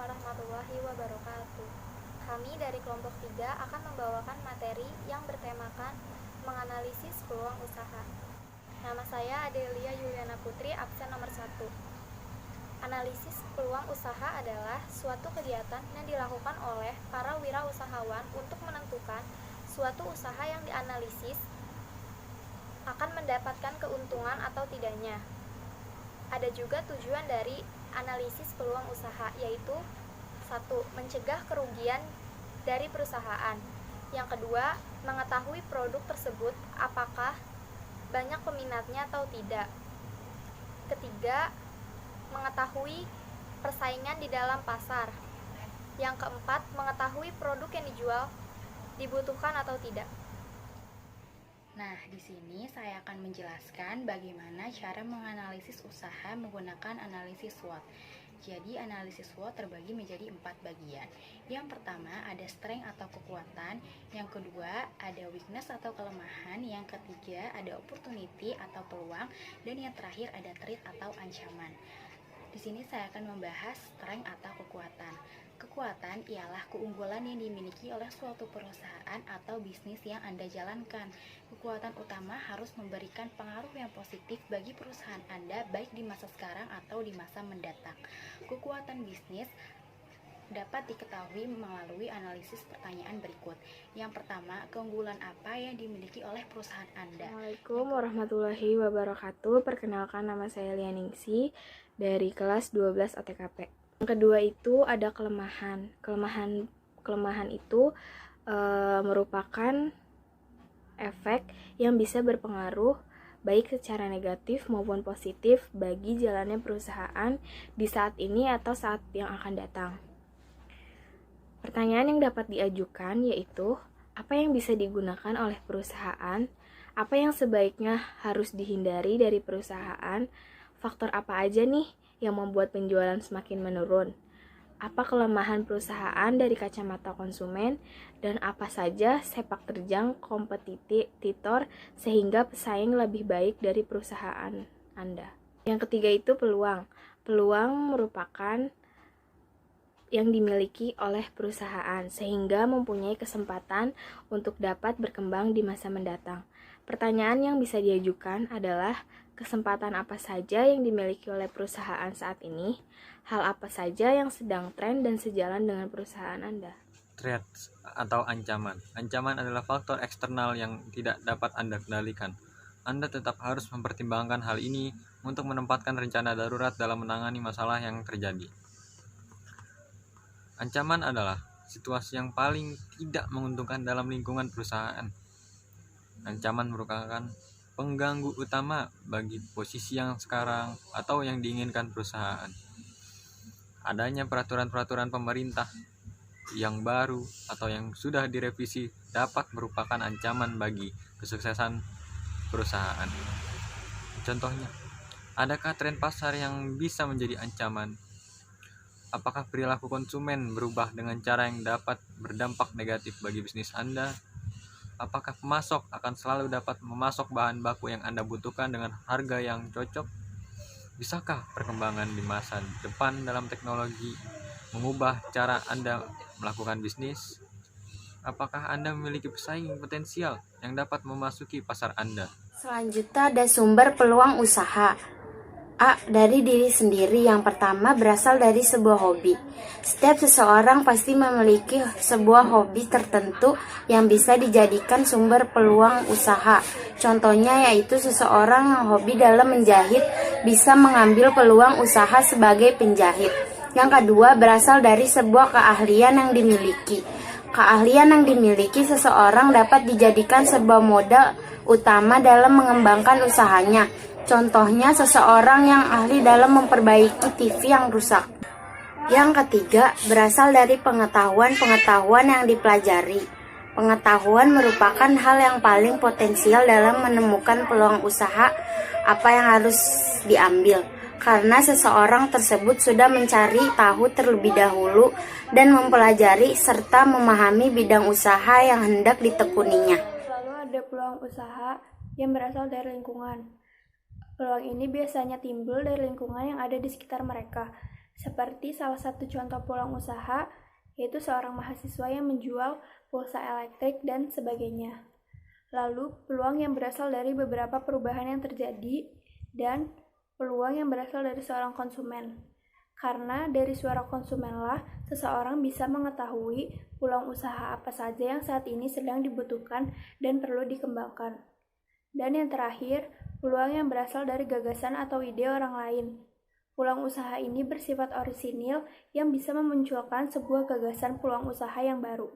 warahmatullahi wabarakatuh. Kami dari kelompok 3 akan membawakan materi yang bertemakan menganalisis peluang usaha. Nama saya Adelia Yuliana Putri, absen nomor 1. Analisis peluang usaha adalah suatu kegiatan yang dilakukan oleh para wirausahawan untuk menentukan suatu usaha yang dianalisis akan mendapatkan keuntungan atau tidaknya. Ada juga tujuan dari analisis peluang usaha, yaitu 1. Mencegah kerugian dari perusahaan. Yang kedua, mengetahui produk tersebut apakah banyak peminatnya atau tidak. Ketiga, mengetahui persaingan di dalam pasar. Yang keempat, mengetahui produk yang dijual dibutuhkan atau tidak. Nah, di sini saya akan menjelaskan bagaimana cara menganalisis usaha menggunakan analisis SWOT. Jadi, analisis SWOT terbagi menjadi 4 bagian. Yang pertama ada strength atau kekuatan, yang kedua ada weakness atau kelemahan, yang ketiga ada opportunity atau peluang, dan yang terakhir ada threat atau ancaman. Di sini saya akan membahas strength atau kekuatan. Kekuatan ialah keunggulan yang dimiliki oleh suatu perusahaan atau bisnis yang Anda jalankan. Kekuatan utama harus memberikan pengaruh yang positif bagi perusahaan Anda baik di masa sekarang atau di masa mendatang. Kekuatan bisnis dapat diketahui melalui analisis pertanyaan berikut. Yang pertama, keunggulan apa yang dimiliki oleh perusahaan Anda? Assalamualaikum warahmatullahi wabarakatuh. Perkenalkan, nama saya Lianingsi dari kelas 12 ATKP. Yang kedua itu ada kelemahan. Kelemahan itu merupakan efek yang bisa berpengaruh baik secara negatif maupun positif bagi jalannya perusahaan di saat ini atau saat yang akan datang. Pertanyaan yang dapat diajukan yaitu, apa yang bisa digunakan oleh perusahaan? Apa yang sebaiknya harus dihindari dari perusahaan? Faktor apa aja nih yang membuat penjualan semakin menurun? Apa kelemahan perusahaan dari kacamata konsumen? Dan apa saja sepak terjang kompetitor sehingga pesaing lebih baik dari perusahaan Anda? Yang ketiga itu peluang. Peluang merupakan yang dimiliki oleh perusahaan sehingga mempunyai kesempatan untuk dapat berkembang di masa mendatang. Pertanyaan yang bisa diajukan adalah, kesempatan apa saja yang dimiliki oleh perusahaan saat ini? Hal apa saja yang sedang tren dan sejalan dengan perusahaan Anda? Threat atau ancaman. Ancaman adalah faktor eksternal yang tidak dapat Anda kendalikan. Anda tetap harus mempertimbangkan hal ini untuk menempatkan rencana darurat dalam menangani masalah yang terjadi. Ancaman adalah situasi yang paling tidak menguntungkan dalam lingkungan perusahaan. Ancaman merupakan pengganggu utama bagi posisi yang sekarang atau yang diinginkan perusahaan. Adanya peraturan-peraturan pemerintah yang baru atau yang sudah direvisi dapat merupakan ancaman bagi kesuksesan perusahaan. Contohnya, adakah tren pasar yang bisa menjadi ancaman? Apakah perilaku konsumen berubah dengan cara yang dapat berdampak negatif bagi bisnis Anda? Apakah pemasok akan selalu dapat memasok bahan baku yang Anda butuhkan dengan harga yang cocok? Bisakah perkembangan di masa depan dalam teknologi mengubah cara Anda melakukan bisnis? Apakah Anda memiliki pesaing potensial yang dapat memasuki pasar Anda? Selanjutnya ada sumber peluang usaha. A. Dari diri sendiri. Yang pertama berasal dari sebuah hobi. Setiap seseorang pasti memiliki sebuah hobi tertentu yang bisa dijadikan sumber peluang usaha. Contohnya yaitu seseorang yang hobi dalam menjahit bisa mengambil peluang usaha sebagai penjahit. Yang kedua berasal dari sebuah keahlian yang dimiliki. Keahlian yang dimiliki seseorang dapat dijadikan sebuah modal utama dalam mengembangkan usahanya. Contohnya seseorang yang ahli dalam memperbaiki TV yang rusak. Yang ketiga berasal dari pengetahuan yang dipelajari. Pengetahuan merupakan hal yang paling potensial dalam menemukan peluang usaha apa yang harus diambil. Karena seseorang tersebut sudah mencari tahu terlebih dahulu dan mempelajari serta memahami bidang usaha yang hendak ditekuninya. Lalu ada peluang usaha yang berasal dari lingkungan. Peluang ini biasanya timbul dari lingkungan yang ada di sekitar mereka. Seperti salah satu contoh peluang usaha, yaitu seorang mahasiswa yang menjual pulsa elektrik dan sebagainya. Lalu, peluang yang berasal dari beberapa perubahan yang terjadi, dan peluang yang berasal dari seorang konsumen. Karena dari suara konsumenlah seseorang bisa mengetahui peluang usaha apa saja yang saat ini sedang dibutuhkan dan perlu dikembangkan. Dan yang terakhir, peluang yang berasal dari gagasan atau ide orang lain. Peluang usaha ini bersifat orisinil yang bisa memunculkan sebuah gagasan peluang usaha yang baru.